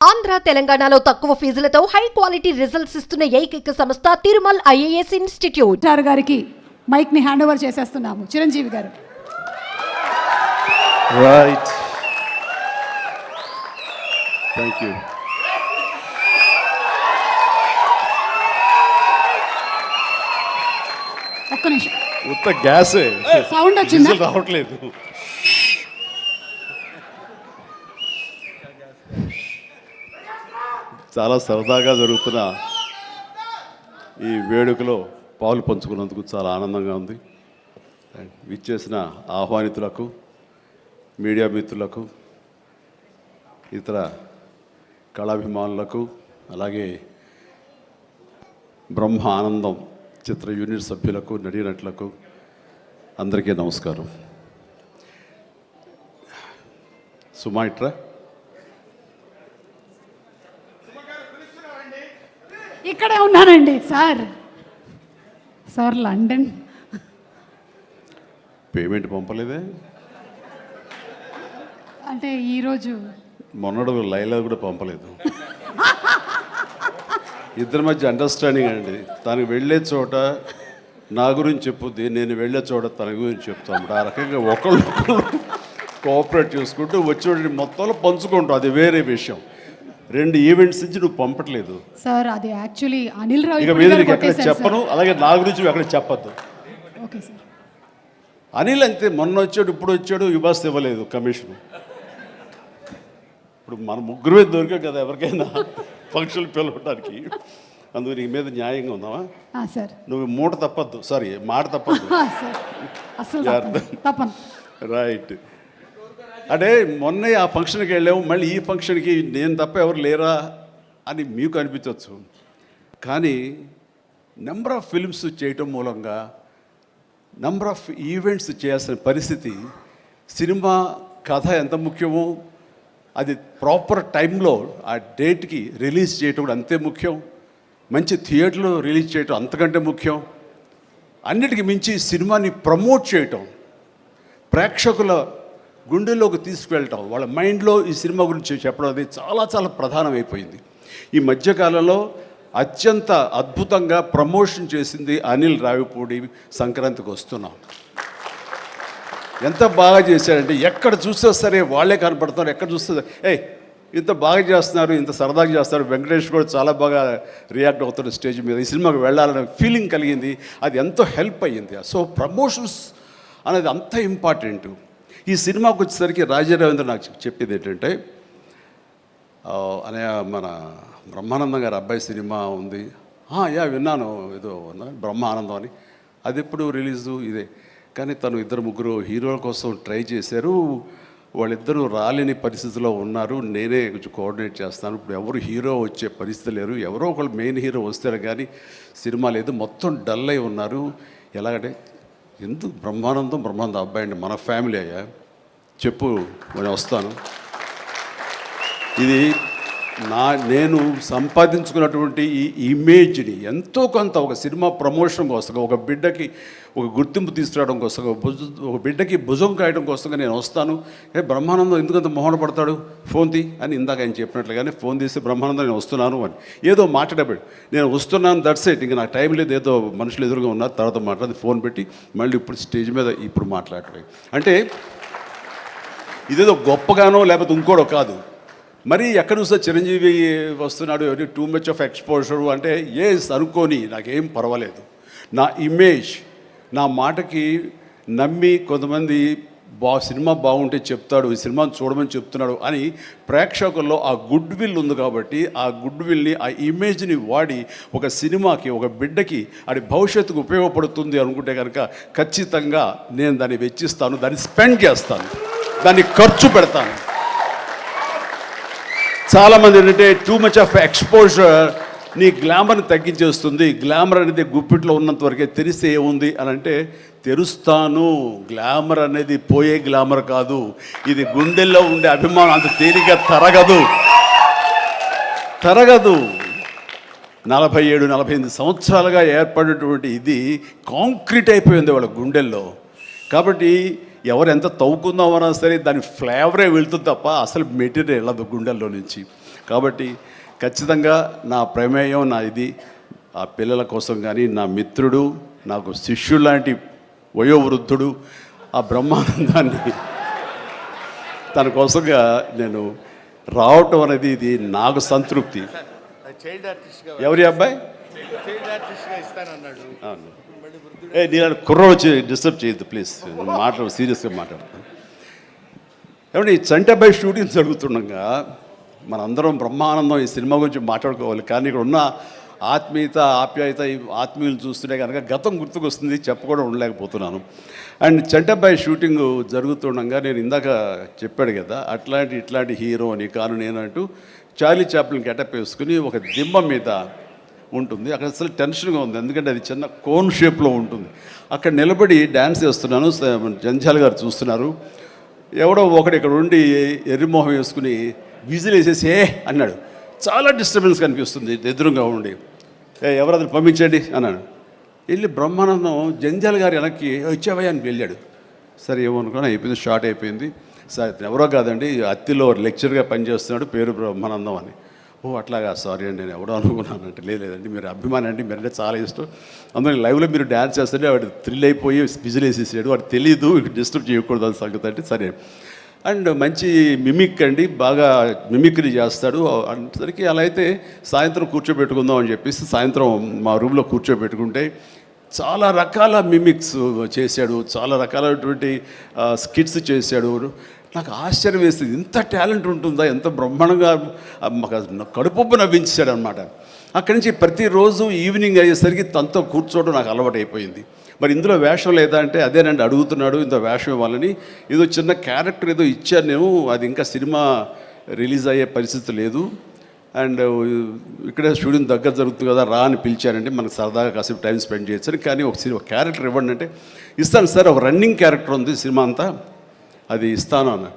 ఆంధ్ర తెలంగాణలో తక్కువ ఫీజులతో high quality results ఇస్తున్న ఏకైక సంస్థ తిరుమల్ ఐఏఎస్ ఇన్స్టిట్యూట్. గారికి మైక్ ని హ్యాండ్ ఓవర్ చేసేస్తున్నాము. చిరంజీవి గారు. Right, thank you. ఒక్క నిమిషం, ఉత్త గ్యాసే, సౌండ్ వచ్చిందా? రావట్లేదు. చాలా సరదాగా జరుగుతున్న ఈ వేడుకలో పాలు పంచుకున్నందుకు చాలా ఆనందంగా ఉంది. విచ్చేసిన ఆహ్వానితులకు, మీడియా మిత్రులకు, ఇతర కళాభిమానులకు, అలాగే బ్రహ్మ ఆనందం చిత్ర యూనిట్ సభ్యులకు, నటీనటులకు అందరికీ నమస్కారం. సుమాయిట్రా ఇక్కడే ఉన్నానండి సార్. సార్ లండన్ పేమెంట్ పంపలేదే. అంటే ఈరోజు మొన్నడు లైలా కూడా పంపలేదు. ఇద్దరి మధ్య అండర్స్టాండింగ్ అండి. తనకు వెళ్ళే చోట నా గురించి చెప్పుద్ది, నేను వెళ్ళే చోట తన గురించి చెప్తాను. ఆ రకంగా ఒకళ్ళు కోఆపరేట్ చేసుకుంటూ వచ్చి మొత్తంలో పంచుకుంటాం. అది వేరే విషయం. 2 ఈవెంట్స్ నుంచి నువ్వు పంపట్లేదు సార్. అది యాక్చువల్లీ అనిల్ రావు ఇక మీద నీకు ఎక్కడ చెప్పను. అలాగే నా గురించి నువ్వు ఎక్కడ చెప్పద్దు. Okay sir. అనిల్ అంతే, మొన్న వచ్చాడు, ఇప్పుడు వచ్చాడు, యువాస్ ఇవ్వలేదు కమిషన్. ఇప్పుడు మన ముగ్గురుమే దొరికాం కదా ఎవరికైనా ఫంక్షన్లు పిలవడానికి. అందుకు నీ మీద న్యాయంగా ఉందామా సార్? నువ్వు మూట తప్పద్దు, సారీ మాట తప్పద్దు. తప్పను. రైట్. అంటే మొన్న ఆ ఫంక్షన్కి వెళ్ళాము, మళ్ళీ ఈ ఫంక్షన్కి నేను తప్ప ఎవరు లేరా అని మీకు అనిపించవచ్చు. కానీ నెంబర్ ఆఫ్ ఫిల్మ్స్ చేయటం మూలంగా నెంబర్ ఆఫ్ ఈవెంట్స్ చేయాల్సిన పరిస్థితి, సినిమా కథ ఎంత ముఖ్యమో అది ప్రాపర్ టైంలో ఆ డేట్కి రిలీజ్ చేయటం కూడా అంతే ముఖ్యం. మంచి థియేటర్లో రిలీజ్ చేయటం అంతకంటే ముఖ్యం. అన్నిటికీ మించి సినిమాని ప్రమోట్ చేయటం, ప్రేక్షకుల గుండెల్లోకి తీసుకువెళ్ళటం, వాళ్ళ మైండ్లో ఈ సినిమా గురించి చెప్పడం అది చాలా చాలా ప్రధానమైపోయింది. ఈ మధ్యకాలంలో అత్యంత అద్భుతంగా ప్రమోషన్ చేసింది అనిల్ రావిపూడి. సంక్రాంతికి వస్తున్నాం, ఎంత బాగా చేశారంటే ఎక్కడ చూస్తే సరే వాళ్ళే కనపడుతున్నారు. ఎక్కడ చూస్తే ఇంత బాగా చేస్తున్నారు, ఇంత సరదాగా చేస్తారు. వెంకటేష్ కూడా చాలా బాగా రియాక్ట్ అవుతారు స్టేజ్ మీద. ఈ సినిమాకి వెళ్ళాలనే ఫీలింగ్ కలిగింది. అది ఎంతో హెల్ప్ అయ్యింది. సో ప్రమోషన్స్ అనేది అంత ఇంపార్టెంట్. ఈ సినిమాకి వచ్చేసరికి రాజా రవీంద్ర నాకు చెప్పేది ఏంటంటే, అనే మన బ్రహ్మానందం గారి అబ్బాయి సినిమా ఉంది. విన్నాను, ఏదో బ్రహ్మానందం అని. అది ఎప్పుడు రిలీజు ఇదే. కానీ తను 2-3 హీరోల కోసం ట్రై చేశారు. వాళ్ళిద్దరూ రాలేని పరిస్థితిలో ఉన్నారు. నేనే కొంచెం కోఆర్డినేట్ చేస్తాను. ఇప్పుడు ఎవరు హీరో వచ్చే పరిస్థితి లేరు. ఎవరో ఒకళ్ళు మెయిన్ హీరో వస్తారు కానీ సినిమా లేదు. మొత్తం డల్ అయి ఉన్నారు. ఎలాగంటే ఎందుకు బ్రహ్మానందం అబ్బాయి అండి, మన ఫ్యామిలీ అయ్యా, చెప్పు నేను వస్తాను. ఇది నేను సంపాదించుకున్నటువంటి ఈ ఇమేజ్ని ఎంతో కొంత ఒక సినిమా ప్రమోషన్ కోసం, ఒక బిడ్డకి ఒక గుర్తింపు తీసుకురావడం కోసం, ఒక బిడ్డకి భుజం కాయడం కోసంగా నేను వస్తాను. బ్రహ్మానందం ఎందుకంత మొహన పడతాడు, ఫోన్ తీ అని ఇందాక ఆయన చెప్పినట్లుగానే ఫోన్ తీసి బ్రహ్మానందం నేను వస్తున్నాను అని ఏదో మాట్లాడబడి నేను వస్తున్నాను, దట్స్ ఇట్. ఇంకా నాకు టైం లేదు, ఏదో మనుషులు ఎదురుగా ఉన్నారు, తర్వాత మాట్లాడి ఫోన్ పెట్టి మళ్ళీ ఇప్పుడు స్టేజ్ మీద ఇప్పుడు మాట్లాడటం. అంటే ఇదేదో గొప్పగానో లేకపోతే ఇంకోటో కాదు. మరి ఎక్కడ చూస్తే చిరంజీవి వస్తున్నాడు, టూ మచ్ ఆఫ్ ఎక్స్పోజర్ అంటే అనుకోని నాకేం పర్వాలేదు. నా ఇమేజ్, నా మాటకి నమ్మి కొంతమంది సినిమా బాగుంటే చెప్తాడు, ఈ సినిమాని చూడమని చెప్తున్నాడు అని ప్రేక్షకుల్లో ఆ గుడ్ విల్ ఉంది. కాబట్టి ఆ గుడ్ విల్ని, ఆ ఇమేజ్ని వాడి ఒక సినిమాకి, ఒక బిడ్డకి అది భవిష్యత్తుకు ఉపయోగపడుతుంది అనుకుంటే కనుక ఖచ్చితంగా నేను దాన్ని వెచ్చిస్తాను, దాన్ని స్పెండ్ చేస్తాను, దాన్ని ఖర్చు పెడతాను. చాలామంది ఏంటంటే టూ మచ్ ఆఫ్ ఎక్స్పోజర్ నీ గ్లామర్ని తగ్గించేస్తుంది. గ్లామర్ అనేది గుప్పిట్లో ఉన్నంత వరకే, తెలిస్తే ఏముంది అని అంటే తెరుస్తాను. గ్లామర్ అనేది పోయే గ్లామర్ కాదు, ఇది గుండెల్లో ఉండే అభిమానం అంత తేలిగ్గా తరగదు. 47-48 సంవత్సరాలుగా ఏర్పడినటువంటి ఇది కాంక్రీట్ అయిపోయింది వాళ్ళ గుండెల్లో. కాబట్టి ఎవరు ఎంత తవ్వుకుందామన్నా సరే దాని ఫ్లేవరే వెళ్తుంది తప్ప అసలు మెటీరియల్ వెళ్ళదు గుండెల్లో నుంచి. కాబట్టి ఖచ్చితంగా నా ప్రమేయం నా ఇది ఆ పిల్లల కోసం కానీ నా మిత్రుడు నాకు శిష్యుడు లాంటి వయోవృద్ధుడు ఆ బ్రహ్మానందాన్ని తన కోసంగా నేను రావటం అనేది ఇది నాకు సంతృప్తి. చైల్డ్ ఆర్టిస్ట్గా ఎవరి అబ్బాయి చైల్డ్ ఆర్టిస్ట్గా ఇస్తానన్నాడు. అవును. నేను కుర్ర వచ్చి డిస్టర్బ్ చేయొద్దు ప్లీజ్, మాట్లాడు సీరియస్గా మాట్లాడతాను. ఏమంటే ఈ చంటబ్బాయి షూటింగ్ జరుగుతుండగా మనందరం బ్రహ్మానందం ఈ సినిమా గురించి మాట్లాడుకోవాలి, కానీ ఇక్కడ ఉన్న ఆత్మీయత ఆప్యాయత ఈ ఆత్మీయులు చూస్తుంటే కనుక గతం గుర్తుకొస్తుంది, చెప్పకుండా ఉండలేకపోతున్నాను. అండ్ చంటబ్బాయి షూటింగ్ జరుగుతుండగా నేను ఇందాక చెప్పాడు కదా ఇట్లాంటి హీరో అని కాను నేనంటూ చార్లీ చాప్లిన్ గెటప్ వేసుకుని ఒక దిమ్మ మీద ఉంటుంది. అక్కడ అసలు టెన్షన్గా ఉంది, ఎందుకంటే అది చిన్న కోన్ షేప్లో ఉంటుంది. అక్కడ నిలబడి డ్యాన్స్ చేస్తున్నాను, జంజాల్ గారు చూస్తున్నారు. ఎవడో ఒకడు ఇక్కడ ఉండి ఎర్రిమోహం వేసుకుని విజిల్ వేసేసి అన్నాడు. చాలా డిస్టర్బెన్స్ కనిపిస్తుంది ఎదురుగా ఉండి. ఎవరది పంపించండి అన్నాడు. వెళ్ళి బ్రహ్మానందం జంజాల్ గారు వెనక్కి వచ్చావయ్యా అని వెళ్ళాడు. సరే ఏమనుకున్నా అయిపోయింది, షార్ట్ అయిపోయింది. సార్ ఎవరో కాదండి అత్తిలో లెక్చర్గా పనిచేస్తున్నాడు, పేరు బ్రహ్మానందం అని. ఓ అట్లాగా, సారీ అండి నేను ఎవడో అనుకున్నానంటే. లేదండి మీరు అభిమాని అండి, మీరంటే చాలా ఇష్టం, అందులో లైవ్లో మీరు డ్యాన్స్ చేస్తుంటే వాడు థ్రిల్ అయిపోయి విజిల్ వేసేసాడు, వాడు తెలీదు డిస్టర్బ్ చేయకూడదు అని సంగతి అంటే సరే. అండ్ మంచి మిమిక్ అండి, బాగా మిమిక్రీ చేస్తాడు. అనేసరికి అలా అయితే సాయంత్రం కూర్చోబెట్టుకుందాం అని చెప్పేసి సాయంత్రం మా రూమ్లో కూర్చోబెట్టుకుంటే చాలా రకాల మిమిక్స్ చేశాడు, చాలా రకాలైనటువంటి స్కిట్స్ చేశాడు. నాకు ఆశ్చర్యం వేస్తుంది, ఇంత టాలెంట్ ఉంటుందా, ఎంత బ్రహ్మాండంగా కడుపుబ్బు నవ్వించాడు అనమాట. అక్కడి నుంచి ప్రతిరోజు ఈవినింగ్ అయ్యేసరికి తనతో కూర్చోవడం నాకు అలవాటు అయిపోయింది. మరి ఇందులో వేషం లేదా అంటే అదేనండి అడుగుతున్నాడు, ఇంత వేషం ఇవ్వాలని. ఏదో చిన్న క్యారెక్టర్ ఏదో ఇచ్చాను నేను, అది ఇంకా సినిమా రిలీజ్ అయ్యే పరిస్థితి లేదు. అండ్ ఇక్కడే స్టూడియో దగ్గర జరుగుతుంది కదా రా అని పిలిచారంటే మనకు సరదాగా కాసేపు టైం స్పెండ్ చేయొచ్చు. కానీ ఒక క్యారెక్టర్ ఇవ్వండి అంటే ఇస్తాను సార్, ఒక రన్నింగ్ క్యారెక్టర్ ఉంది సినిమా అంతా, అది ఇస్తాను అన్న.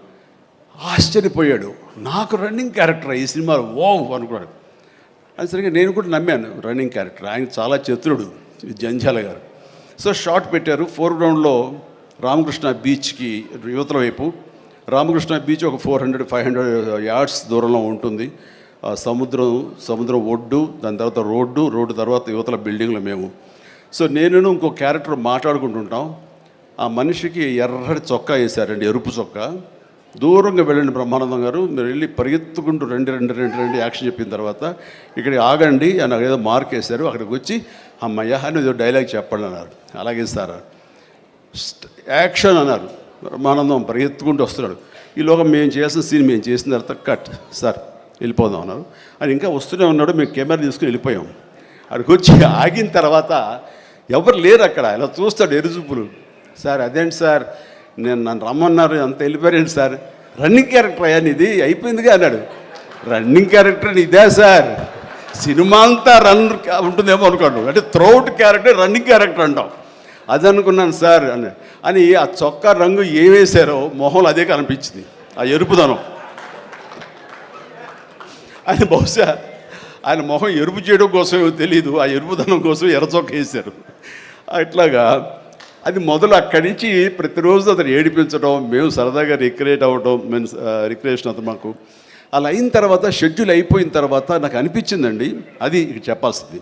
ఆశ్చర్యపోయాడు, నాకు రన్నింగ్ క్యారెక్టర్ ఈ సినిమాలో ఓ అనుకున్నాడు. అది సరిగ్గా నేను కూడా నమ్మాను రన్నింగ్ క్యారెక్టర్. ఆయన చాలా చతురుడు జంజాల గారు. సో షార్ట్ పెట్టారు. ఫోర్గ్రౌండ్లో రామకృష్ణ బీచ్కి యువతల వైపు, రామకృష్ణ బీచ్ ఒక 400-500 యార్డ్స్ దూరంలో ఉంటుంది. సముద్రం ఒడ్డు, దాని తర్వాత రోడ్డు తర్వాత యువతల బిల్డింగ్లో మేము. సో నేను ఇంకో క్యారెక్టర్ మాట్లాడుకుంటుంటాం. ఆ మనిషికి ఎర్రటి చొక్కా వేశారండి, ఎరుపు చొక్కా. దూరంగా వెళ్ళండి బ్రహ్మానందం గారు, మీరు వెళ్ళి పరిగెత్తుకుంటూ రెండు యాక్షన్ చెప్పిన తర్వాత ఇక్కడికి ఆగండి అని ఏదో మార్క్ వేశారు. అక్కడికి వచ్చి అమ్మయ్య అని ఏదో డైలాగ్ చెప్పండి అన్నారు. అలాగే సార్ యాక్షన్ అన్నారు. బ్రహ్మానందం పరిగెత్తుకుంటూ వస్తున్నాడు. ఈలోగా మేము చేసిన సీన్ మేము చేసిన తర్వాత కట్ సార్ వెళ్ళిపోదాం అన్నారు. అని ఇంకా వస్తూనే ఉన్నాడు. మేము కెమెరా తీసుకుని వెళ్ళిపోయాం. అక్కడికి వచ్చి ఆగిన తర్వాత ఎవరు లేరు అక్కడ. ఇలా చూస్తాడు ఎరుజుప్పులు. సార్ అదేంటి సార్, నన్ను రమ్మన్నారు, అంత వెళ్ళిపోయారండి సార్. రన్నింగ్ క్యారెక్టర్ అయ్యా ఇది అయిపోయిందిగా అన్నాడు. రన్నింగ్ క్యారెక్టర్ ఇదే సార్, సినిమా అంతా రన్ ఉంటుందేమో అనుకోండి, అంటే త్రౌట్ క్యారెక్టర్ రన్నింగ్ క్యారెక్టర్ అంటాం. అది అనుకున్నాను సార్ అని ఆ చొక్కా రంగు ఏ వేశారో మొహంలో అదే కనిపించింది, ఆ ఎరుపుదనం. ఆయన బహుశా ఆయన మొహం ఎరుపు చేయడం కోసమో తెలియదు, ఆ ఎరుపుదనం కోసం ఎర్ర చొక్క వేశారు. అట్లాగా అది మొదలు అక్కడి నుంచి ప్రతిరోజు అతను ఏడిపించడం, మేము సరదాగా రిక్రియేట్ అవ్వడం, రిక్రియేషన్ అతను మాకు. అలా అయిన తర్వాత షెడ్యూల్ అయిపోయిన తర్వాత నాకు అనిపించిందండి, అది చెప్పాల్సింది,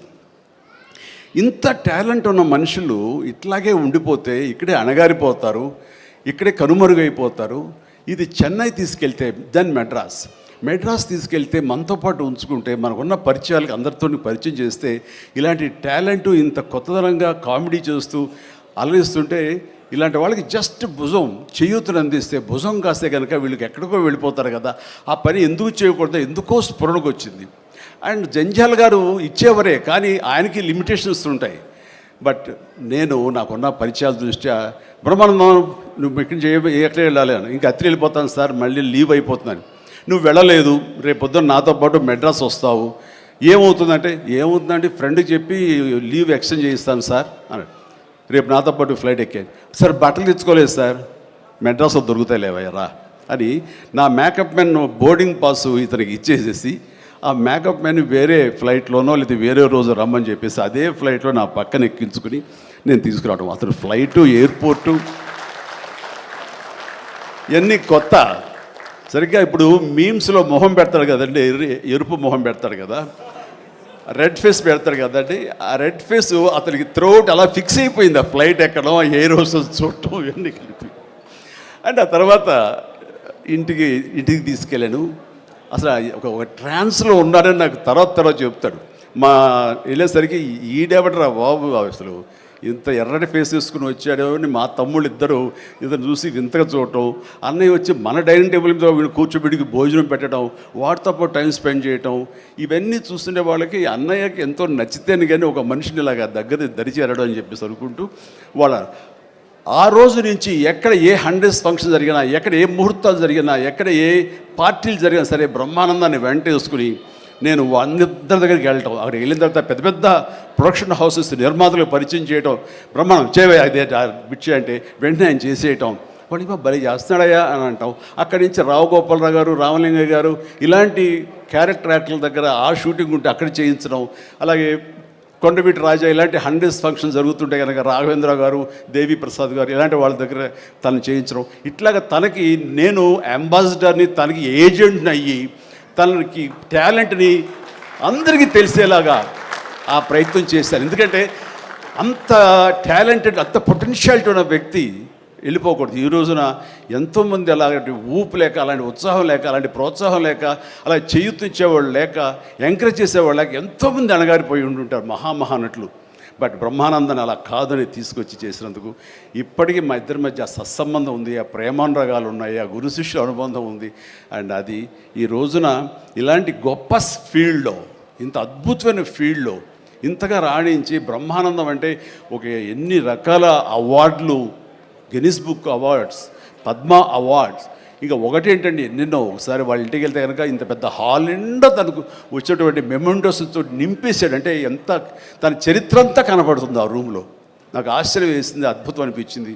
ఇంత టాలెంట్ ఉన్న మనుషులు ఇట్లాగే ఉండిపోతే ఇక్కడే అణగారిపోతారు, ఇక్కడే కనుమరుగైపోతారు. ఇది చెన్నై తీసుకెళ్తే దెన్ మెడ్రాస్ తీసుకెళ్తే మనతో పాటు ఉంచుకుంటే మనకున్న పరిచయాలకు అందరితో పరిచయం చేస్తే ఇలాంటి టాలెంటు ఇంత కొత్తదనంగా కామెడీ చేస్తూ అలరిస్తుంటే ఇలాంటి వాళ్ళకి జస్ట్ భుజం చేయూతను అందిస్తే, భుజం కాస్తే కనుక వీళ్ళకి ఎక్కడికో వెళ్ళిపోతారు కదా. ఆ పని ఎందుకు చేయకూడదు, ఎందుకో స్ఫురణకు వచ్చింది. అండ్ జంజాల్ గారు ఇచ్చేవరే, కానీ ఆయనకి లిమిటేషన్స్ ఉంటాయి. బట్ నాకున్న పరిచయాల దృష్ట్యా బ్రహ్మానందం నువ్వు ఎక్కడ వెళ్ళాలి అని, ఇంకా అత్తి వెళ్ళిపోతాను సార్, మళ్ళీ లీవ్ అయిపోతున్నాను. నువ్వు వెళ్ళలేదు, రేపు పొద్దున్న నాతో పాటు మెడ్రాస్ వస్తావు, ఏమవుతుందంటే ఫ్రెండ్కి చెప్పి లీవ్ ఎక్స్టెండ్ చేయిస్తాను సార్ అన్నాడు. రేపు నాతో పాటు ఫ్లైట్ ఎక్కాను సార్, బట్టలు తెచ్చుకోలేదు సార్, మెడ్రాస్లో దొరుకుతాయి లేవయ్యరా అని నా మేకప్ మ్యాన్ బోర్డింగ్ పాస్ ఇతనికి ఇచ్చేసేసి ఆ మేకప్ మ్యాన్ వేరే ఫ్లైట్లోనో లేదా వేరే రోజు రమ్మని చెప్పేసి అదే ఫ్లైట్లో నా పక్కన ఎక్కించుకుని నేను తీసుకురావడం. అతను ఫ్లైటు, ఎయిర్పోర్టు ఇవన్నీ కొత్త. సరిగ్గా ఇప్పుడు మీమ్స్లో మొహం పెడతాడు కదండి, ఎరుపు మొహం పెడతాడు కదా, రెడ్ ఫేస్ పెడతాడు కదండి. ఆ రెడ్ ఫేస్ అతనికి త్రోట్ అలా ఫిక్స్ అయిపోయింది. ఆ ఫ్లైట్ ఎక్కడం, ఆ ఎయిర్ హోస్టెస్ చూడటం ఇవన్నీ కలిపి. అండ్ ఆ తర్వాత ఇంటికి తీసుకెళ్ళాను. అసలు ఒక ట్రాన్స్లో ఉన్నాడని నాకు తర్వాత చెప్తాడు. మా వెళ్ళేసరికి ఈడెవడరా బాబు అసలు ఇంత ఎర్రటి ఫేస్ వేసుకుని వచ్చాడో అని మా తమ్ముళ్ళు ఇద్దరు చూసి వింతగా చూడటం, అన్నయ్య వచ్చి మన డైనింగ్ టేబుల్ మీద వీళ్ళు కూర్చోబెడికి భోజనం పెట్టడం, వాటితో పాటు టైం స్పెండ్ చేయటం, ఇవన్నీ చూస్తుండే వాళ్ళకి అన్నయ్యకి ఎంతో నచ్చితేనే కానీ ఒక మనిషిని ఇలాగా దగ్గర దరిచేరడం అని చెప్పేసి అనుకుంటూ వాళ్ళ ఆ రోజు నుంచి ఎక్కడ ఏ 100th ఫంక్షన్ జరిగినా, ఎక్కడ ఏ ముహూర్తాలు జరిగినా, ఎక్కడ ఏ పార్టీలు జరిగినా సరే బ్రహ్మానందాన్ని వెంట వేసుకుని నేను అందరి దగ్గరికి వెళ్ళటం, అక్కడికి వెళ్ళిన తర్వాత పెద్ద పెద్ద ప్రొడక్షన్ హౌసెస్ నిర్మాతలకు పరిచయం చేయటం, బ్రహ్మాండం చేయవే అదే బిచ్చే అంటే వెంటనే ఆయన చేసేయటం, వాడికి భలే చేస్తున్నాడయ్యా అని అంటాం. అక్కడి నుంచి రావు గోపాలరావు గారు, రామలింగయ్య గారు ఇలాంటి క్యారెక్టర్ యాక్టర్ల దగ్గర ఆ షూటింగ్ ఉంటే అక్కడ చేయించడం, అలాగే కొండవీటి రాజా ఇలాంటి 100th ఫంక్షన్ జరుగుతుంటే కనుక రాఘవేంద్ర గారు, దేవి ప్రసాద్ గారు ఇలాంటి వాళ్ళ దగ్గర తను చేయించడం, ఇట్లాగా తనకి నేను అంబాసిడర్ని, తనకి ఏజెంట్ని అయ్యి తనకి టాలెంట్ని అందరికీ తెలిసేలాగా ఆ ప్రయత్నం చేశాను. ఎందుకంటే అంత టాలెంటెడ్, అంత పొటెన్షియాలిటీ ఉన్న వ్యక్తి వెళ్ళిపోకూడదు. ఈ రోజున ఎంతోమంది అలాంటి ఊపు లేక, అలాంటి ఉత్సాహం లేక, అలాంటి ప్రోత్సాహం లేక, అలా చేయూతించేవాళ్ళు లేక, ఎంకరేజ్ చేసేవాళ్ళు లేక ఎంతోమంది అణగారిపోయి ఉంటుంటారు మహానటులు. బట్ బ్రహ్మానందాన్ని అలా కాదని తీసుకొచ్చి చేసినందుకు ఇప్పటికీ మా ఇద్దరి మధ్య ఆ సత్సంబంధం ఉంది, ఆ ప్రేమానురాగాలు ఉన్నాయి, ఆ గురు శిష్యుల అనుబంధం ఉంది. అండ్ అది ఈ రోజున ఇలాంటి గొప్ప ఫీల్డ్లో, ఇంత అద్భుతమైన ఫీల్డ్లో ఇంతగా రాణించి బ్రహ్మానందం అంటే ఒక ఎన్ని రకాల అవార్డులు, Guinness book awards, Padma awards, ఇంకా ఒకటేంటండి ఎన్నెన్నో. ఒకసారి వాళ్ళ ఇంటికి వెళ్తే కనుక ఇంత పెద్ద హాల్ నిండా తనకు వచ్చేటువంటి మెమెంటోస్తో నింపేశాడు. అంటే ఎంత తన చరిత్ర అంతా కనపడుతుంది ఆ రూమ్లో. నాకు ఆశ్చర్యం వేసింది, అద్భుతం అనిపించింది.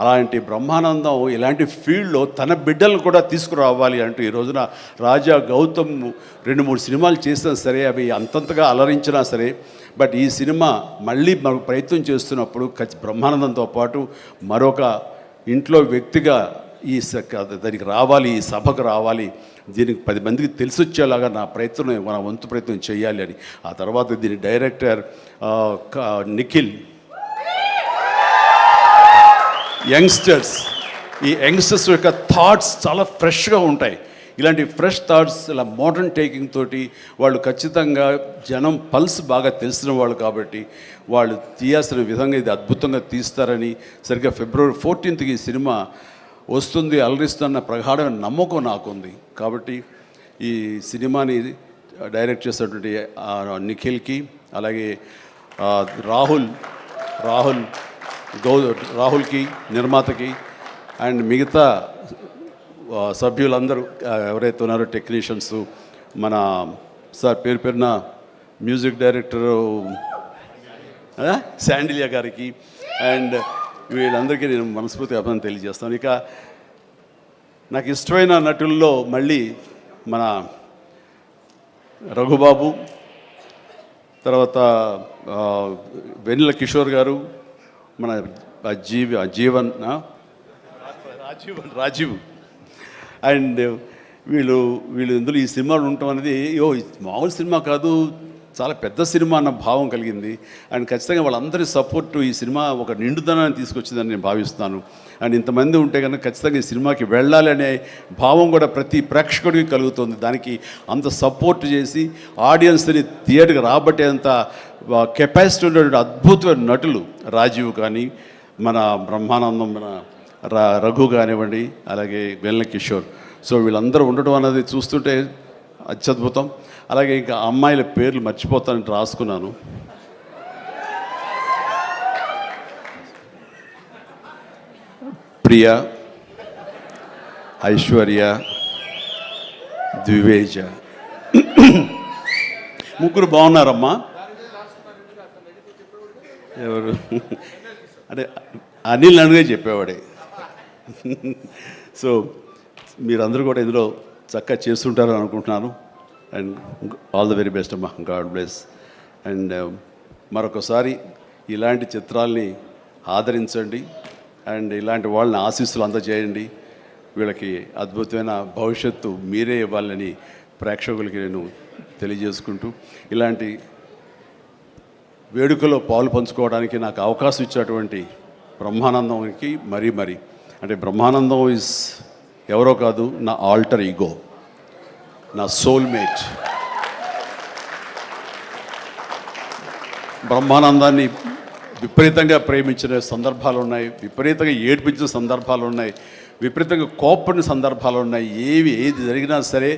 అలాంటి బ్రహ్మానందం ఇలాంటి ఫీల్డ్లో తన బిడ్డలను కూడా తీసుకురావాలి అంటూ ఈ రోజున రాజా గౌతమ్ 2-3 సినిమాలు చేసినా సరే, అవి అంతంతగా అలరించినా సరే, బట్ ఈ సినిమా మళ్ళీ మనకు ప్రయత్నం చేస్తున్నప్పుడు బ్రహ్మానందంతో పాటు మరొక ఇంట్లో వ్యక్తిగా దానికి రావాలి, ఈ సభకు రావాలి, దీనికి 10 మందికి తెలిసొచ్చేలాగా నా వంతు ప్రయత్నం చేయాలి అని. ఆ తర్వాత దీని డైరెక్టర్ నిఖిల్, ఈ యంగ్స్టర్స్ యొక్క థాట్స్ చాలా ఫ్రెష్గా ఉంటాయి. ఇలాంటి ఫ్రెష్ థాట్స్, ఇలా మోడర్న్ టేకింగ్ తోటి వాళ్ళు ఖచ్చితంగా జనం పల్స్ బాగా తెలిసిన వాళ్ళు కాబట్టి వాళ్ళు తీయాల్సిన విధంగా ఇది అద్భుతంగా తీస్తారని, సరిగ్గా February 14th ఈ సినిమా వస్తుంది, అలరిస్తున్న ప్రగాఢమైన నమ్మకం నాకుంది. కాబట్టి ఈ సినిమాని డైరెక్ట్ చేసినటువంటి నిఖిల్కి, అలాగే రాహుల్కి నిర్మాతకి, అండ్ మిగతా సభ్యులందరూ ఎవరైతే ఉన్నారో టెక్నీషియన్స్, మన సార్ పేరున మ్యూజిక్ డైరెక్టరు శాండిలియా గారికి, అండ్ వీళ్ళందరికీ నేను మనస్ఫూర్తిగా అభినందన తెలియజేస్తాను. ఇక నాకు ఇష్టమైన నటుల్లో మళ్ళీ మన రఘుబాబు, తర్వాత వెన్నెల కిషోర్ గారు, మన రాజీవ్, అండ్ వీళ్ళు ఇందులో ఈ సినిమాలు ఉండటం అనేది మామూలు సినిమా కాదు, చాలా పెద్ద సినిమా అన్న భావం కలిగింది. అండ్ ఖచ్చితంగా వాళ్ళందరి సపోర్టు ఈ సినిమా ఒక నిండుదనాన్ని తీసుకొచ్చిందని నేను భావిస్తున్నాను. అండ్ ఇంతమంది ఉంటే కనుక ఖచ్చితంగా ఈ సినిమాకి వెళ్ళాలి అనే భావం కూడా ప్రతి ప్రేక్షకుడికి కలుగుతుంది. దానికి అంత సపోర్ట్ చేసి ఆడియన్స్ని థియేటర్కి రాబట్టేంత కెపాసిటీ ఉన్నటువంటి అద్భుతమైన నటులు రాజీవ్ కానీ, మన బ్రహ్మానందం, మన రఘు కానివ్వండి, అలాగే వెన్నెల కిషోర్. సో వీళ్ళందరూ ఉండటం అనేది చూస్తుంటే అత్యద్భుతం. అలాగే ఇంకా అమ్మాయిల పేర్లు మర్చిపోతానంటే రాసుకున్నాను. ప్రియ, ఐశ్వర్య, ద్వివేజ, ముగ్గురు బాగున్నారమ్మా. ఎవరు అంటే అనిల్ నన్నుగా చెప్పేవాడే. సో మీరందరూ కూడా ఇందులో చక్కగా చేస్తుంటారని అనుకుంటున్నాను. And all the very best అమ్మా, గాడ్ బ్లెస్. అండ్ మరొకసారి ఇలాంటి చిత్రాల్ని ఆదరించండి, అండ్ ఇలాంటి వాళ్ళని ఆశీస్సులు అందజేయండి. వీళ్ళకి అద్భుతమైన భవిష్యత్తు మీరే ఇవ్వాలని ప్రేక్షకులకి నేను తెలియజేసుకుంటూ ఇలాంటి వేడుకలో పాలు పంచుకోవడానికి నాకు అవకాశం ఇచ్చినటువంటి బ్రహ్మానందంకి మరీ అంటే బ్రహ్మానందం ఇస్ ఎవరో కాదు, నా ఆల్టర్ ఈగో, నా సోల్మేట్. బ్రహ్మానందాన్ని విపరీతంగా ప్రేమించిన సందర్భాలు ఉన్నాయి, విపరీతంగా ఏడ్పించిన సందర్భాలు ఉన్నాయి, విపరీతంగా కోప్పడిన సందర్భాలు ఉన్నాయి. ఏది జరిగినా సరే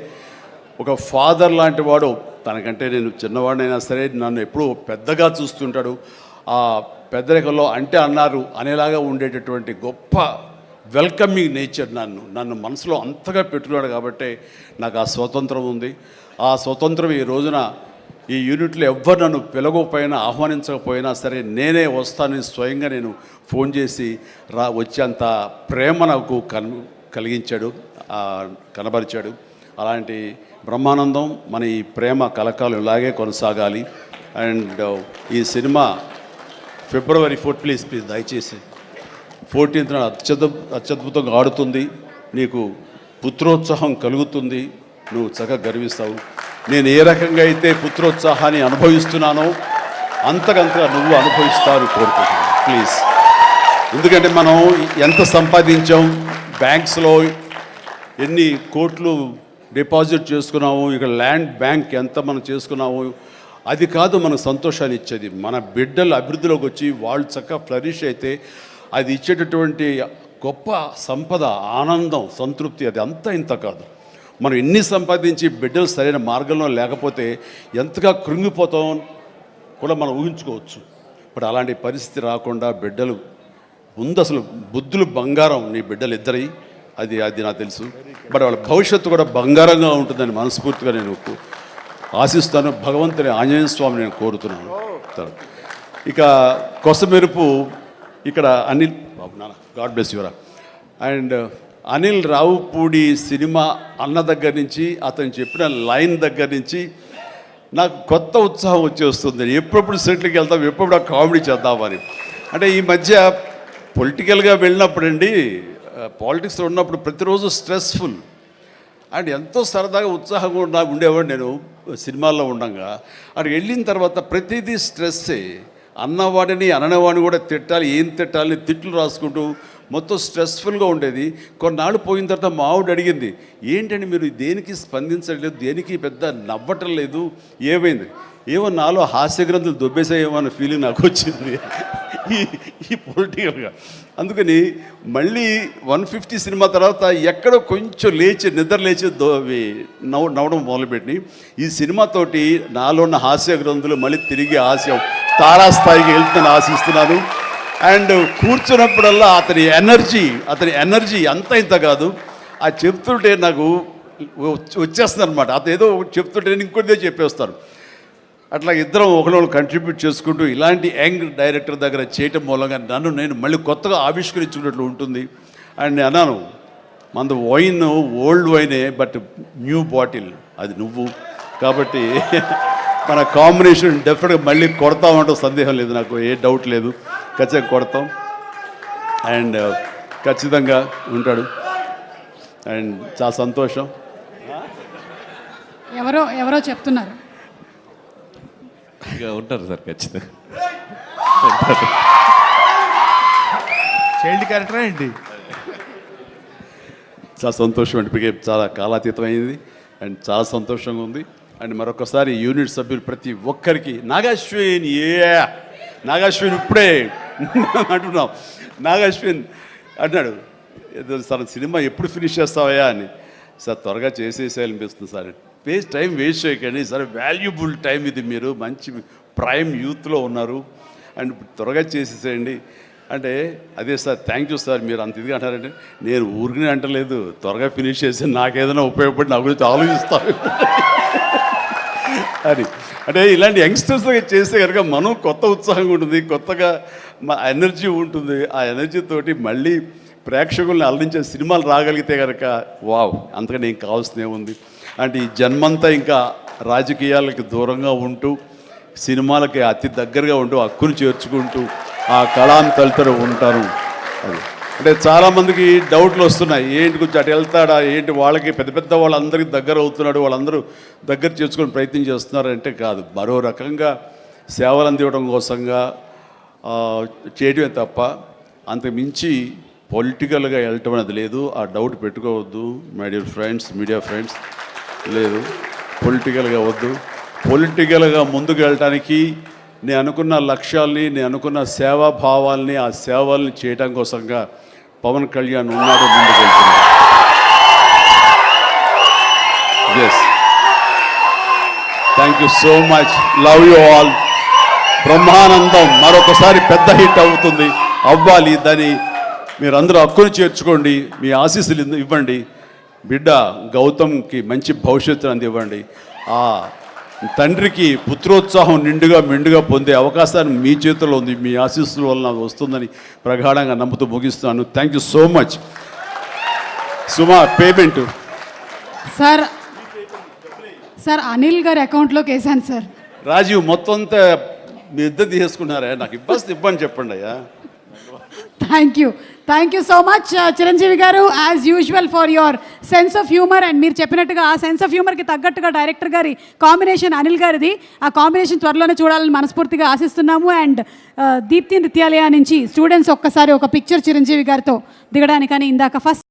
ఒక ఫాదర్ లాంటి వాడు, తనకంటే నేను చిన్నవాడినైనా సరే నన్ను ఎప్పుడూ పెద్దగా చూస్తుంటాడు. ఆ పెద్దరికంలో అంటే అన్నారు అనేలాగా ఉండేటటువంటి గొప్ప వెల్కమింగ్ నేచర్ నన్ను మనసులో అంతగా పెట్టుకున్నాడు. కాబట్టి నాకు ఆ స్వతంత్రం ఉంది. ఆ స్వతంత్రం ఈ రోజున ఈ యూనిట్లో ఎవ్వరు నన్ను పిలవకపోయినా ఆహ్వానించకపోయినా సరే నేనే వస్తానని స్వయంగా నేను ఫోన్ చేసి వచ్చేంత ప్రేమ నాకు కలిగించాడు, కనబరిచాడు. అలాంటి బ్రహ్మానందం మన ఈ ప్రేమ కలకాలం ఇలాగే కొనసాగాలి. అండ్ ఈ సినిమా February 4th ప్లీజ్ దయచేసి 14th అత్యద్భుతంగా ఆడుతుంది. నీకు పుత్రోత్సాహం కలుగుతుంది, నువ్వు చక్కగా గర్విస్తావు. నేను ఏ రకంగా అయితే పుత్రోత్సాహాన్ని అనుభవిస్తున్నానో అంతకంతగా నువ్వు అనుభవిస్తావు కోరుకుంటున్నాను ప్లీజ్. ఎందుకంటే మనం ఎంత సంపాదించాం, బ్యాంక్స్లో ఎన్ని కోట్లు డిపాజిట్ చేసుకున్నాము, ఇక్కడ ల్యాండ్ బ్యాంక్ ఎంత మనం చేసుకున్నాము, అది కాదు మనకు సంతోషాన్ని ఇచ్చేది. మన బిడ్డలు అభివృద్ధిలోకి వచ్చి వాళ్ళు చక్కగా ఫ్లరిష్ అయితే అది ఇచ్చేటటువంటి గొప్ప సంపద, ఆనందం, సంతృప్తి అది అంతా ఇంత కాదు. మనం ఎన్ని సంపాదించి బిడ్డలు సరైన మార్గంలో లేకపోతే ఎంతగా కృంగిపోతాం కూడా మనం ఊహించుకోవచ్చు. ఇప్పుడు అలాంటి పరిస్థితి రాకుండా బిడ్డలు ముందు అసలు బుద్ధులు బంగారం నీ బిడ్డలు ఇద్దరి, అది నాకు తెలుసు. బట్ వాళ్ళ భవిష్యత్తు కూడా బంగారంగా ఉంటుందని మనస్ఫూర్తిగా నేను ఆశిస్తాను. భగవంతుని ఆంజనేయ స్వామి నేను కోరుతున్నాను. ఇక కొసమెరుపు ఇక్కడ అనిల్ బాబు నాన్న గాడ్ బ్లెస్ యువరా. అండ్ అనిల్ రావుపూడి సినిమా అన్న దగ్గర నుంచి అతను చెప్పిన లైన్ దగ్గర నుంచి నాకు కొత్త ఉత్సాహం వచ్చేస్తుంది. ఎప్పుడప్పుడు సెటిల్కి వెళ్తాం, ఎప్పుడు కామెడీ చేద్దామని. అంటే ఈ మధ్య పొలిటికల్గా వెళ్ళినప్పుడండి, పాలిటిక్స్లో ఉన్నప్పుడు ప్రతిరోజు స్ట్రెస్ఫుల్ అండ్ ఎంతో సరదాగా ఉత్సాహంగా ఉండేవాడు నేను సినిమాల్లో ఉండగా. అక్కడికి వెళ్ళిన తర్వాత ప్రతిదీ స్ట్రెస్సే. అన్నవాడిని అననవాడిని కూడా తిట్టాలి, ఏం తిట్టాలని తిట్లు రాసుకుంటూ మొత్తం స్ట్రెస్ఫుల్గా ఉండేది. కొన్నాళ్ళు పోయిన తర్వాత మా ఆవిడ అడిగింది, ఏంటంటే మీరు దేనికి స్పందించట్లేదు, దేనికి పెద్ద నవ్వటం లేదు, ఏమైంది? ఏమో నాలో హాస్య గ్రంథులు దొబ్బేసాయేమో అన్న ఫీలింగ్ నాకు వచ్చింది ఈ పొలిటికల్గా. అందుకని మళ్ళీ 150 సినిమా తర్వాత ఎక్కడో కొంచెం నిద్ర లేచి నవ్వడం మొదలుపెట్టి ఈ సినిమాతోటి నాలో ఉన్న హాస్య గ్రంథులు మళ్ళీ తిరిగి హాస్యం తారాస్థాయికి వెళ్తుందని ఆశిస్తున్నాను. అండ్ కూర్చున్నప్పుడల్లా అతని ఎనర్జీ అంత ఇంత కాదు. ఆ చెప్తుంటే నాకు వచ్చేస్తుంది అనమాట. అతను ఏదో చెప్తుంటే నేను ఇంకోటిదే చెప్పేస్తాను. అట్లా ఇద్దరం ఒకళ్ళు కంట్రిబ్యూట్ చేసుకుంటూ ఇలాంటి యంగ్ డైరెక్టర్ దగ్గర చేయటం మూలంగా నేను మళ్ళీ కొత్తగా ఆవిష్కరించుకున్నట్లు ఉంటుంది. అండ్ అన్నాను, మన వైన్ ఓల్డ్ వైనే బట్ న్యూ బాటిల్, అది నువ్వు. కాబట్టి మన కాంబినేషన్ డెఫినెట్గా మళ్ళీ కొడతామంటే సందేహం లేదు, నాకు ఏ డౌట్ లేదు. ఖచ్చితంగా కొడతాం అండ్ ఖచ్చితంగా ఉంటాడు. అండ్ చాలా సంతోషం. ఎవరో చెప్తున్నారు ఉంటారు సార్, ఖచ్చితంగా చైల్డ్ క్యారెక్టర్ ఏంటి? చాలా సంతోషం అండి, చాలా కాలాతీతమైంది అండ్ చాలా సంతోషంగా ఉంది. అండ్ మరొకసారి యూనిట్ సభ్యులు ప్రతి ఒక్కరికి నాగాశ్విన్ ఇప్పుడే అంటున్నాం. నాగాశ్విన్ అన్నాడు, సార్ సినిమా ఎప్పుడు ఫినిష్ చేస్తావయ్యా అని. సార్ త్వరగా చేసేసేయాలనిపిస్తుంది సార్, టైం వేస్ట్ చేయకండి సార్, వాల్యుబుల్ టైం ఇది, మీరు మంచి ప్రైమ్ యూత్లో ఉన్నారు అండ్ త్వరగా చేసేసేయండి అంటే. అదే సార్ థ్యాంక్ యూ సార్, మీరు అంత ఇదిగా అంటారంటే నేను ఊరికనే అంటలేదు, త్వరగా ఫినిష్ చేసి నాకేదైనా ఉపయోగపడి నా గురించి ఆలోచిస్తాను అని. అంటే ఇలాంటి యంగ్స్టర్స్ చేస్తే కనుక మనం కొత్త ఉత్సాహంగా ఉంటుంది, కొత్తగా మా ఎనర్జీ ఉంటుంది. ఆ ఎనర్జీతోటి మళ్ళీ ప్రేక్షకుల్ని అలరించే సినిమాలు రాగలిగితే కనుక వావ్, అంతకని ఏం కావాల్సినే ఉంది. అంటే ఈ జన్మంతా ఇంకా రాజకీయాలకి దూరంగా ఉంటూ సినిమాలకి అతి దగ్గరగా ఉంటూ హక్కును చేర్చుకుంటూ ఆ కళాన్ని తలుతూ ఉంటాను. అది అంటే చాలామందికి డౌట్లు వస్తున్నాయి, ఏంటి కొంచెం అటు వెళ్తాడా ఏంటి, వాళ్ళకి పెద్ద పెద్ద వాళ్ళందరికీ దగ్గర అవుతున్నాడు, వాళ్ళందరూ దగ్గర చేసుకొని ప్రయత్నం చేస్తున్నారు అంటే కాదు, మరో రకంగా సేవలు అందివ్వడం కోసంగా చేయడమే తప్ప అంతకు మించి పొలిటికల్గా వెళ్ళటం అనేది లేదు. ఆ డౌట్ పెట్టుకోవద్దు my dear friends, media friends, లేదు పొలిటికల్గా వద్దు. పొలిటికల్గా ముందుకు వెళ్ళటానికి నేను అనుకున్న లక్ష్యాల్ని, నేను అనుకున్న సేవాభావాల్ని, ఆ సేవల్ని చేయడం కోసంగా పవన్ కళ్యాణ్ ఉన్నాడు, ముందుకు వెళ్తున్నాడు. Yes, thank you so much, love you all. Brahmanandam మరొకసారి పెద్ద హిట్ అవుతుంది, అవ్వాలి. దాన్ని మీరందరూ హక్కును చేర్చుకోండి, మీ ఆశీస్సులు ఇవ్వండి. బిడ్డ గౌతమ్కి మంచి భవిష్యత్తు అందివ్వండి. ఆ తండ్రికి పుత్రోత్సాహం నిండుగా మెండుగా పొందే అవకాశాన్ని మీ చేతిలో ఉంది, మీ ఆశీస్సుల వలన వస్తుందని ప్రగాఢంగా నమ్ముతూ ముగిస్తున్నాను. Thank you so much. Suma, payment sir Anil గారి అకౌంట్లోకి వేసాను సార్. రాజీవ్ మొత్తం అంతా మీ ఇద్దరు తీసుకున్నారా? నాకు ఇబ్బంది చెప్పండి అయ్యా. Thank you so much Chiranjeevi గారు, as usual for your sense of humour. And మీరు చెప్పినట్టుగా ఆ సెన్స్ ఆఫ్ హ్యూమర్కి తగ్గట్టుగా డైరెక్టర్ గారి కాంబినేషన్ అనిల్ గారిది, ఆ కాంబినేషన్ త్వరలోనే చూడాలని మనస్ఫూర్తిగా ఆశిస్తున్నాము. అండ్ దీప్తి నృత్యాలయ నుంచి స్టూడెంట్స్ ఒక్కసారి ఒక పిక్చర్ చిరంజీవి గారితో దిగడానికని ఇందాక ఫస్ట్